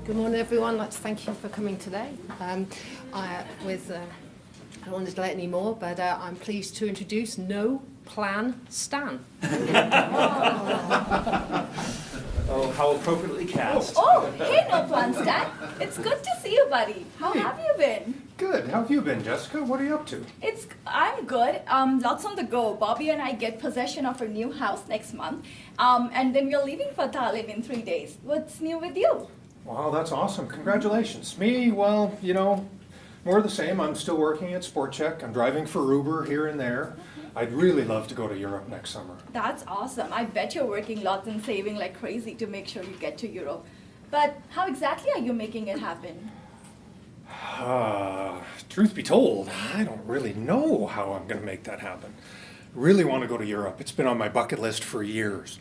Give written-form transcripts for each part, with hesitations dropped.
Good morning, everyone. I'd like to thank you for coming today. I don't want to delay it anymore, but I'm pleased to introduce No Plan Stan. Oh, how appropriately cast. Oh, hey, No Plan Stan. It's good to see you, buddy. How have you been? Good. How have you been, Jessica? What are you up to? I'm good. Lots on the go. Bobby and I get possession of our new house next month, and then we're leaving for Tallinn in 3 days. What's new with you? Wow, that's awesome. Congratulations. Me, well, more of the same. I'm still working at Sport Check. I'm driving for Uber here and there. I'd really love to go to Europe next summer. That's awesome. I bet you're working lots and saving like crazy to make sure you get to Europe. But how exactly are you making it happen? Truth be told, I don't really know how I'm going to make that happen. Really want to go to Europe. It's been on my bucket list for years.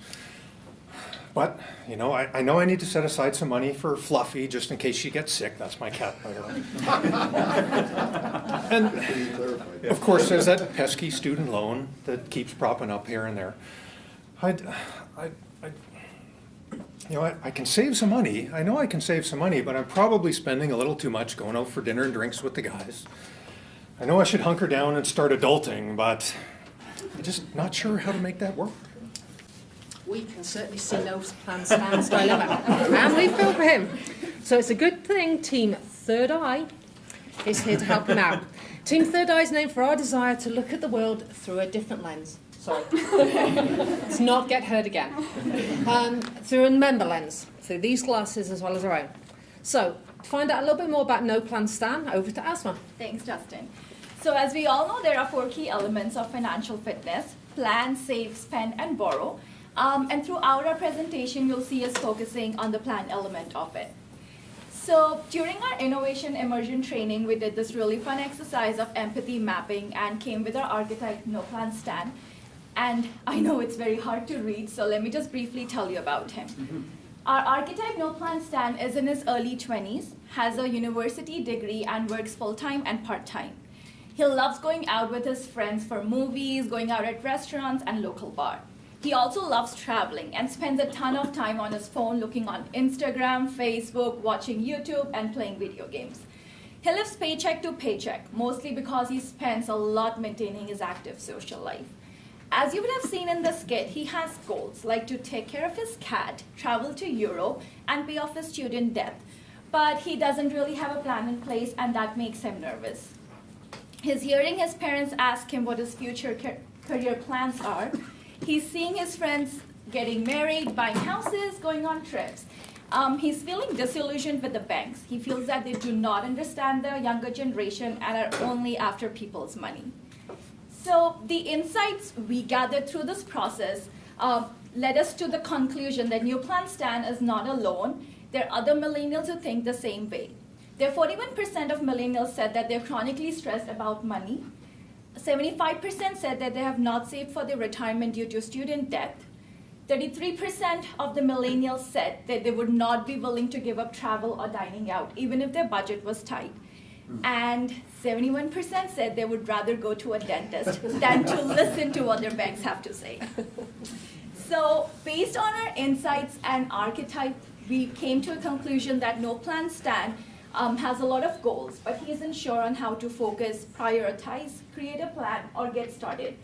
But, I know I need to set aside some money for Fluffy just in case she gets sick. That's my cat, by the way. And, of course, there's that pesky student loan that keeps propping up here and there. I can save some money. I know I can save some money, but I'm probably spending a little too much going out for dinner and drinks with the guys. I know I should hunker down and start adulting, but I'm just not sure how to make that work. We can certainly see No Plan Stan's dilemma, and we feel for him. So it's a good thing Team Third Eye is here to help him out. Team Third Eye is named for our desire to look at the world through a different lens. Sorry. Let's not get heard again. Through a member lens, through these glasses as well as our own. So, to find out a little bit more about No Plan Stan, over to Asma. Thanks, Justin. So as we all know, there are 4 key elements of financial fitness: plan, save, spend, and borrow. And throughout our presentation, you'll see us focusing on the plan element of it. So during our innovation immersion training, we did this really fun exercise of empathy mapping and came with our archetype No Plan Stan. And I know it's very hard to read, so let me just briefly tell you about him. Our archetype No Plan Stan is in his early 20s, has a university degree, and works full-time and part-time. He loves going out with his friends for movies, going out at restaurants, and local bar. He also loves traveling and spends a ton of time on his phone looking on Instagram, Facebook, watching YouTube, and playing video games. He lives paycheck to paycheck, mostly because he spends a lot maintaining his active social life. As you would have seen in the skit, he has goals like to take care of his cat, travel to Europe, and pay off his student debt. But he doesn't really have a plan in place, and that makes him nervous. He's hearing his parents ask him what his future career plans are. He's seeing his friends getting married, buying houses, going on trips. He's feeling disillusioned with the banks. He feels that they do not understand the younger generation and are only after people's money. So the insights we gathered through this process led us to the conclusion that No Plan Stan is not alone. There are other millennials who think the same way. There 41% of millennials said that they're chronically stressed about money. 75% said that they have not saved for their retirement due to student debt. 33% of the millennials said that they would not be willing to give up travel or dining out, even if their budget was tight. And 71% said they would rather go to a dentist than to listen to what their banks have to say. So based on our insights and archetype, we came to a conclusion that No Plan Stan has a lot of goals, but he isn't sure on how to focus, prioritize, create a plan, or get started.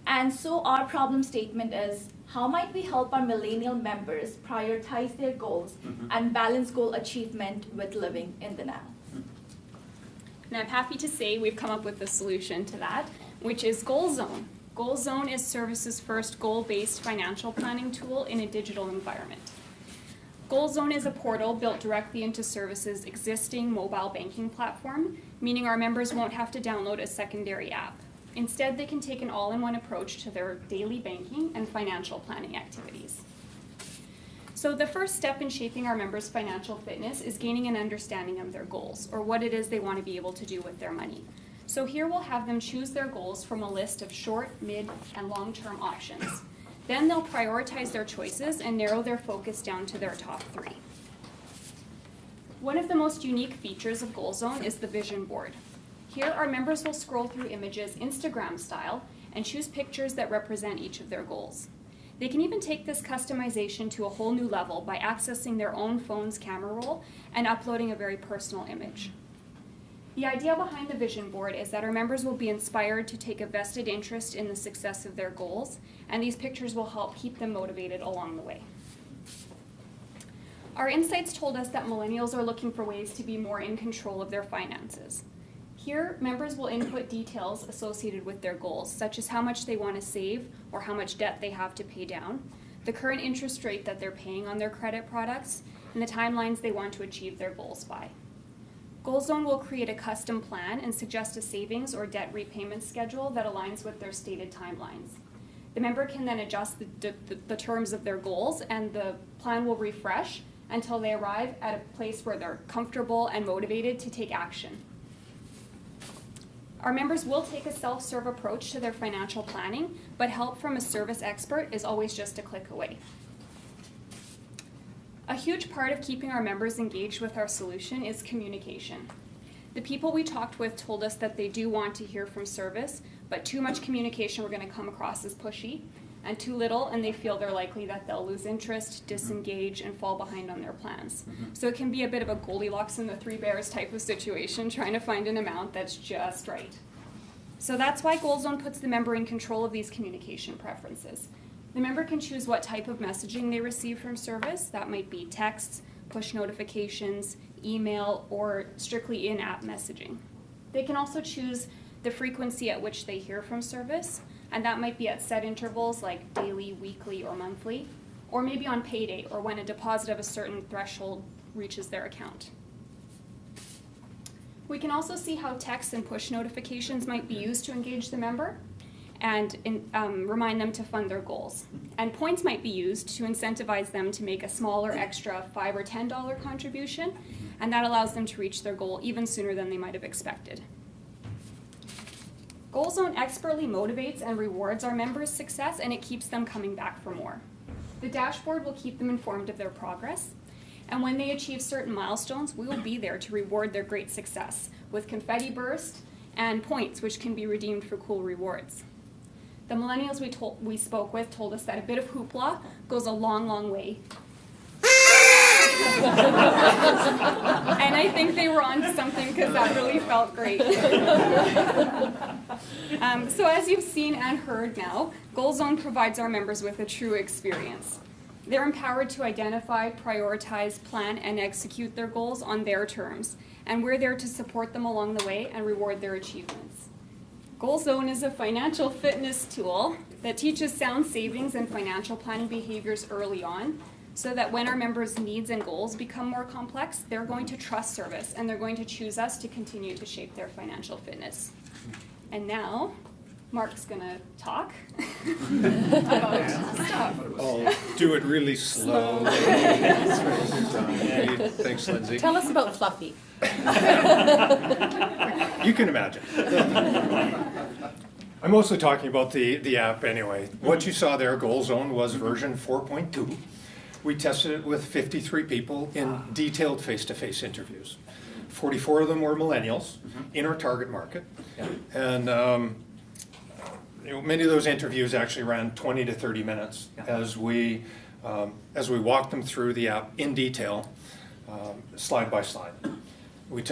And so our problem statement is, how might we help our millennial members prioritize their goals and balance goal achievement with living in the now? And I'm happy to say we've come up with a solution to that, which is Goal Zone. Goal Zone is Service's first goal-based financial planning tool in a digital environment. Goal Zone is a portal built directly into Service's existing mobile banking platform, meaning our members won't have to download a secondary app. Instead, they can take an all-in-one approach to their daily banking and financial planning activities. So the first step in shaping our members' financial fitness is gaining an understanding of their goals, or what it is they want to be able to do with their money. So here we'll have them choose their goals from a list of short, mid, and long-term options. Then they'll prioritize their choices and narrow their focus down to their top 3. One of the most unique features of Goal Zone is the vision board. Here, our members will scroll through images Instagram style and choose pictures that represent each of their goals. They can even take this customization to a whole new level by accessing their own phone's camera roll and uploading a very personal image. The idea behind the vision board is that our members will be inspired to take a vested interest in the success of their goals, and these pictures will help keep them motivated along the way. Our insights told us that millennials are looking for ways to be more in control of their finances. Here, members will input details associated with their goals, such as how much they want to save or how much debt they have to pay down, the current interest rate that they're paying on their credit products, and the timelines they want to achieve their goals by. GoalZone will create a custom plan and suggest a savings or debt repayment schedule that aligns with their stated timelines. The member can then adjust the terms of their goals, and the plan will refresh until they arrive at a place where they're comfortable and motivated to take action. Our members will take a self-serve approach to their financial planning, but help from a service expert is always just a click away. A huge part of keeping our members engaged with our solution is communication. The people we talked with told us that they do want to hear from service, but too much communication we're going to come across as pushy, and too little, and they feel they're likely that they'll lose interest, disengage, and fall behind on their plans. So it can be a bit of a Goldilocks and the Three Bears type of situation, trying to find an amount that's just right. So that's why GoalZone puts the member in control of these communication preferences. The member can choose what type of messaging they receive from service. That might be texts, push notifications, email, or strictly in-app messaging. They can also choose the frequency at which they hear from service, and that might be at set intervals like daily, weekly, or monthly, or maybe on payday or when a deposit of a certain threshold reaches their account. We can also see how texts and push notifications might be used to engage the member and remind them to fund their goals. And points might be used to incentivize them to make a smaller extra $5 or $10 contribution, and that allows them to reach their goal even sooner than they might have expected. GoalZone expertly motivates and rewards our members' success, and it keeps them coming back for more. The dashboard will keep them informed of their progress, and when they achieve certain milestones, we will be there to reward their great success with confetti burst and points, which can be redeemed for cool rewards. The millennials we spoke with told us that a bit of hoopla goes a long, long way. And I think they were onto something because that really felt great. So as you've seen and heard now, GoalZone provides our members with a true experience. They're empowered to identify, prioritize, plan, and execute their goals on their terms, and we're there to support them along the way and reward their achievements. GoalZone is a financial fitness tool that teaches sound savings and financial planning behaviors early on, so that when our members' needs and goals become more complex, they're going to trust service and they're going to choose us to continue to shape their financial fitness. And now, Mark's gonna talk about stuff. I'll do it really slow. Thanks, Lindsay. Tell us about Fluffy. You can imagine. I'm mostly talking about the app anyway. What you saw there, GoalZone, was version 4.2. We tested it with 53 people in detailed face-to-face interviews. 44 of them were millennials in our target market. And many of those interviews actually ran 20 to 30 minutes as we walked them through the app in detail, slide by slide. We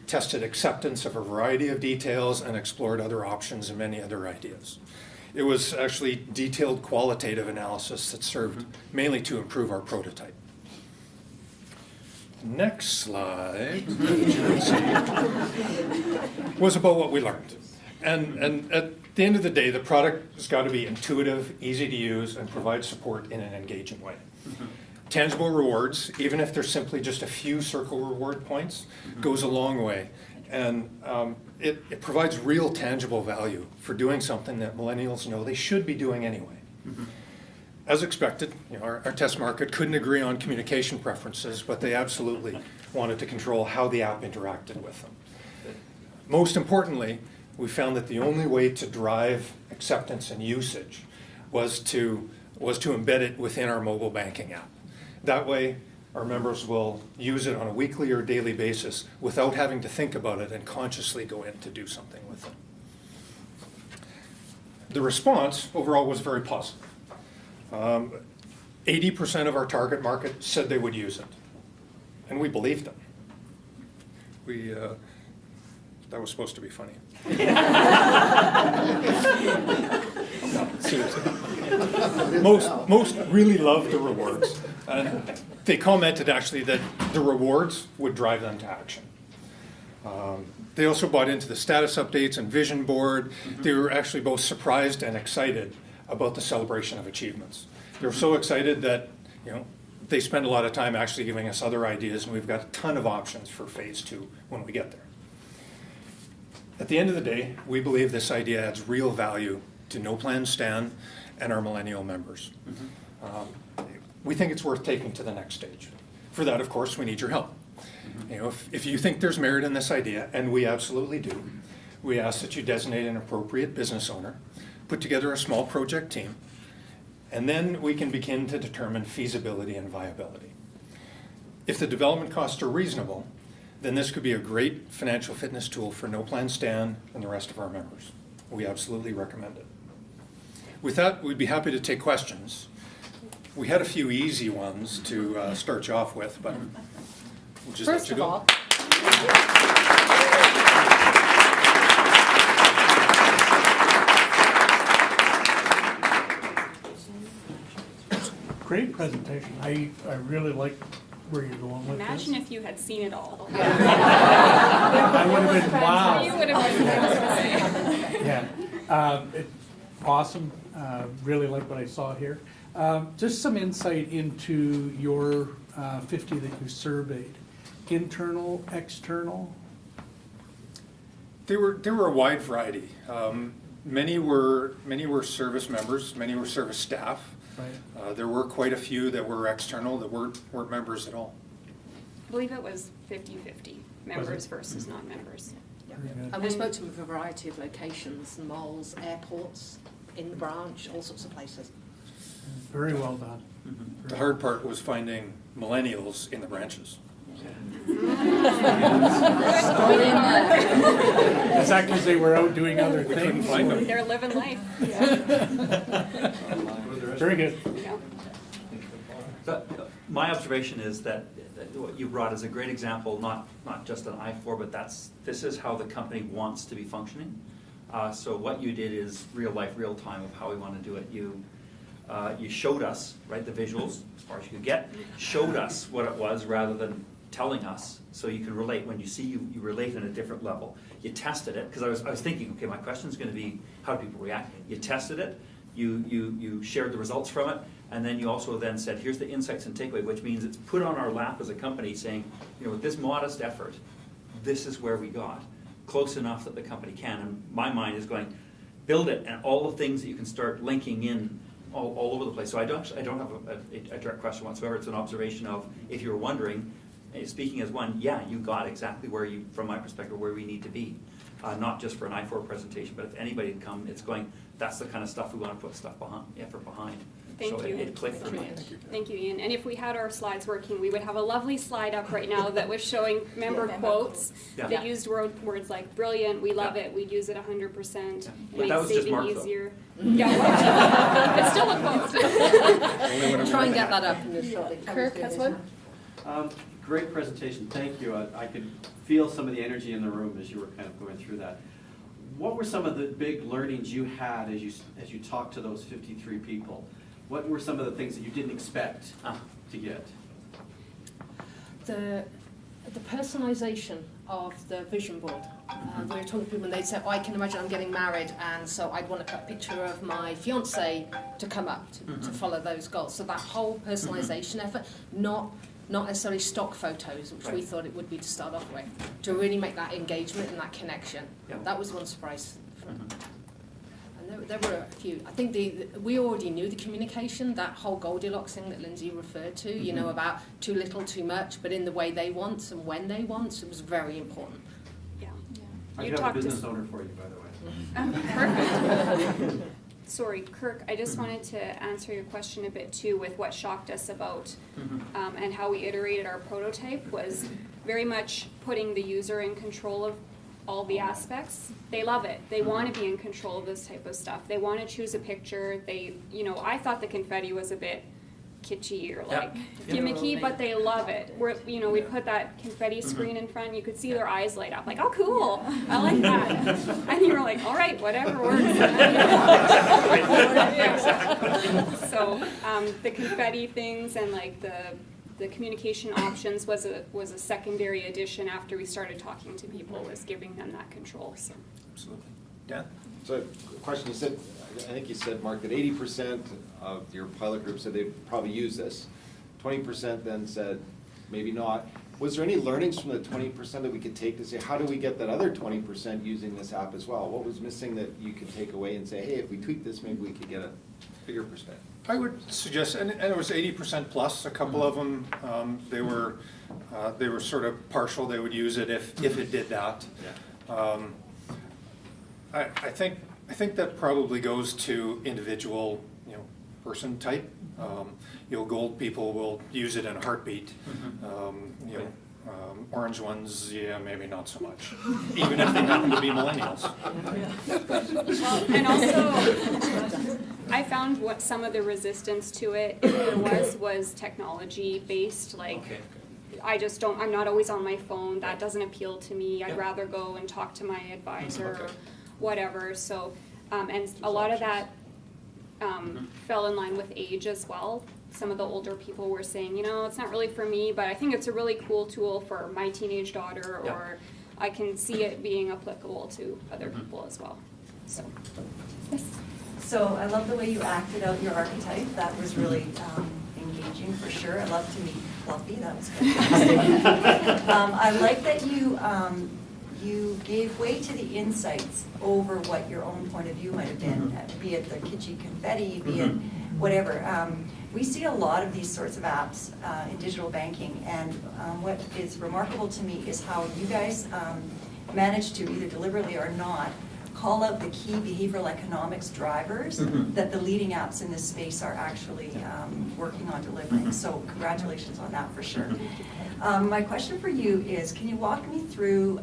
tested acceptance of a variety of details and explored other options and many other ideas. It was actually detailed qualitative analysis that served mainly to improve our prototype. Next slide, as you can see, was about what we learned. And at the end of the day, the product has got to be intuitive, easy to use, and provide support in an engaging way. Tangible rewards, even if they're simply just a few circle reward points, goes a long way. And it provides real tangible value for doing something that millennials know they should be doing anyway. As expected, our test market couldn't agree on communication preferences, but they absolutely wanted to control how the app interacted with them. Most importantly, we found that the only way to drive acceptance and usage was to embed it within our mobile banking app. That way, our members will use it on a weekly or daily basis without having to think about it and consciously go in to do something with it. The response overall was very positive. 80% of our target market said they would use it, and we believed them. That was supposed to be funny. No, seriously. Most really loved the rewards. They commented actually that the rewards would drive them to action. They also bought into the status updates and vision board. They were actually both surprised and excited about the celebration of achievements. They were so excited that, they spend a lot of time actually giving us other ideas, and we've got a ton of options for phase 2 when we get there. At the end of the day, we believe this idea adds real value to No Plan Stan and our millennial members. We think it's worth taking to the next stage. For that, of course, we need your help. If you think there's merit in this idea, and we absolutely do, we ask that you designate an appropriate business owner, put together a small project team, and then we can begin to determine feasibility and viability. If the development costs are reasonable, then this could be a great financial fitness tool for No Plan Stan and the rest of our members. We absolutely recommend it. With that, we'd be happy to take questions. We had a few easy ones to start you off with, but we'll just let First you of go. all, Great presentation. I really like where you're going with Imagine this. if you had seen it all. I would have been, You wow. would have been. Yeah. Awesome. Really like what I saw here. Just some insight into your 50 that you surveyed. Internal, external? They were a wide variety. Many were service members, many were service staff. Right. There were quite a few that were external that weren't members at all. I believe it was 50-50, members versus non-members. Very good. and we spoke to them from a variety of locations, malls, airports, in the branch, all sorts of places. Very well done. The hard part was finding millennials in the branches. Is that because they were out doing other We couldn't things? find them. They're living life. Very good. Yeah. So, my observation is that what you brought is a great example, not just an I-4, but this is how the company wants to be functioning. So what you did is real life, real time of how we want to do it. You showed us, right, the visuals, as far as you could get, showed us what it was rather than telling us, so you could relate. When you see, you relate on a different level. You tested it, because I was thinking, okay, my question is going to be, how do people react? You tested it, you shared the results from it, and then you also then said, here's the insights and takeaway, which means it's put on our lap as a company saying, with this modest effort, this is where we got. Close enough that the company can. And my mind is going, build it, and all the things that you can start linking in all over the place. So I don't have a direct question whatsoever. It's an observation of, if you were wondering, speaking as one, yeah, you got exactly where you, from my perspective, where we need to be. Not just for an I-4 presentation, but if anybody had come, it's going, that's the kind of stuff we want to put stuff behind, effort behind. Thank So you. it clicked for me. Thank you, Ian. And if we had our slides working, we would have a lovely slide up right now that was showing member quotes Yeah. that used words like brilliant, we love it, we'd use it 100%, it But that makes was just saving Mark, though. easier. Yeah, it's still a quote. Try and get that up in this shortly. Kirk, has one? Great presentation, thank you. I could feel some of the energy in the room as you were kind of going through that. What were some of the big learnings you had as you talked to those 53 people? What were some of the things that you didn't expect to get? The personalisation of the vision board. We were talking to people and they'd say, I can imagine I'm getting married, and so I'd want a picture of my fiance to come up to follow those goals. So that whole personalisation effort, not necessarily stock photos, which we Right. thought it would be to start off with, to really make that engagement and that connection. Yeah. That was one surprise. And there were a few. I think we already knew the communication, that whole Goldilocks thing that Lindsay referred to, about too little, too much, but in the way they want and when they want, it was very important. Yeah. I You could have a talked to business owner for you, by the way. Perfect. Sorry, Kirk, I just wanted to answer your question a bit too with what shocked us about and how we iterated our prototype was very much putting the user in control of all the aspects, they love it. They want to be in control of this type of stuff. They want to choose a picture. They, you know, I thought the confetti was a bit kitschy or like gimmicky, but they love it. We're, you know, we put that confetti screen in front, you could see their eyes light up, like, oh, cool, I like that. And you were like, all right, whatever works. So the confetti things and like the communication options was a secondary addition after we started talking to people, was giving them that control. So. Absolutely. Dan? So, a question, you said, I think you said, Mark, that 80% of your pilot group said they'd probably use this. 20% then said maybe not. Was there any learnings from the 20% that we could take to say, how do we get that other 20% using this app as well? What was missing that you could take away and say, hey, if we tweak this, maybe we could get a bigger percent? I would suggest, and it was 80% plus. A couple of them, they were sort of partial. They would use it if it did that. Yeah. I think that probably goes to individual, person type. Gold people will use it in a heartbeat. Orange ones, yeah, maybe not so much. Even if they happen to be millennials. And also, I found what some of the resistance to it, if there was technology based, like, Okay. I'm not always on my phone, that doesn't appeal to me, I'd rather go and talk to my advisor or Okay. whatever, so, and a lot of that fell in line with age as well. Some of the older people were saying, it's not really for me, but I think it's a really cool tool for my teenage daughter, Yeah. or I can see it being applicable to other people as well, so. Yes. So I love the way you acted out your archetype. That was really engaging for sure. I love to meet Fluffy. That was fantastic. I like that you gave way to the insights over what your own point of view might have been, be it the kitschy confetti, be it whatever. We see a lot of these sorts of apps in digital banking, and what is remarkable to me is how you guys manage to, either deliberately or not, call out the key behavioral economics drivers that the leading apps in this space are actually working on delivering. So congratulations on that for sure. My question for you is, can you walk me through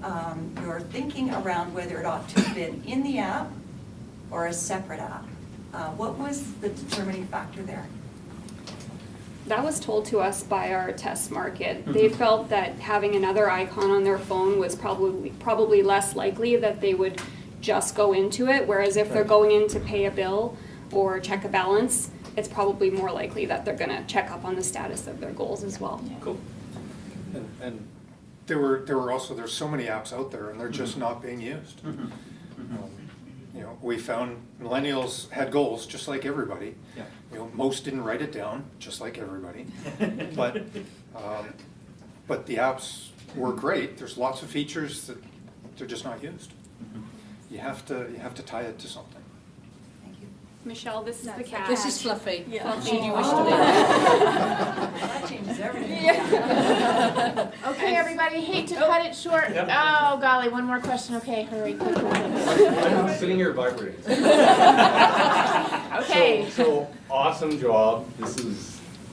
your thinking around whether it ought to have been in the app or a separate app? What was the determining factor there? That was told to us by our test market. They felt that having another icon on their phone was probably less likely that they would just go into it, whereas if they're going in to pay a bill or check a balance, it's probably more likely that they're going to check up on the status of their goals as well. Cool. And there's so many apps out there, and they're just not being used. We found millennials had goals just like everybody. Yeah. Most didn't write it down, just like everybody. But the apps were great. There's lots of features that they're just not used. You have to tie it to something. Thank you. Michelle, this is the cat. This is Fluffy. Yeah. What should you wish to be? That changes everything. Okay, everybody, hate to cut it short. Oh, golly, one more question. Okay, hurry, quick one. I'm sitting here vibrating. Okay. So awesome job.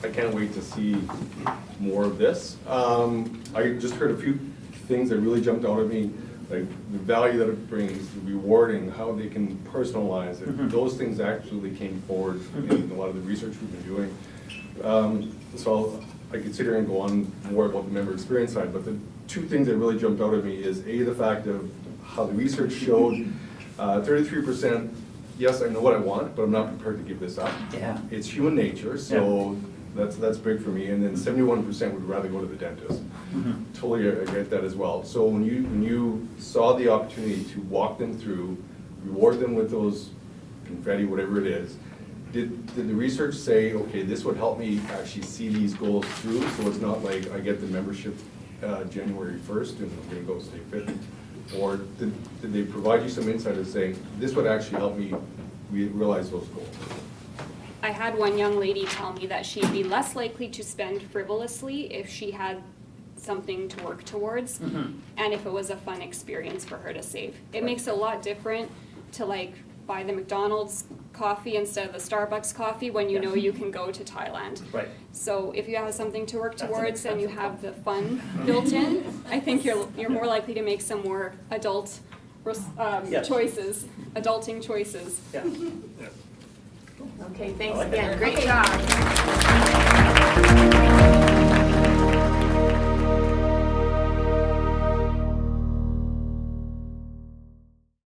I can't wait to see more of this. I just heard a few things that really jumped out at me, like the value that it brings, the rewarding, how they can personalize it. Those things actually came forward in a lot of the research we've been doing. So I could sit here and go on more about the member experience side, but the two things that really jumped out at me is the fact of how the research showed 33%, yes, I know what I want, but I'm not prepared to give this up. Yeah. It's human nature, so that's big for me. And then 71% would rather go to the dentist. Totally, I get that as well. So when you saw the opportunity to walk them through, reward them with those confetti, whatever it is, did the research say, okay, this would help me actually see these goals through, so it's not like I get the membership January 1st and I'm going to go stay fit? Or did they provide you some insight of saying, this would actually help me realize those goals? I had one young lady tell me that she'd be less likely to spend frivolously if she had something to work towards, and if it was a fun experience for her to save. It makes it a lot different to like buy the McDonald's coffee instead of the Starbucks coffee when you Yeah. know you can go to Thailand. Right. So if you have something to work That's an towards and you expensive have the fun built in, I think you're more likely to make some more adult Yes. choices, adulting choices. Yeah. Okay, thanks I like that. again. Great job.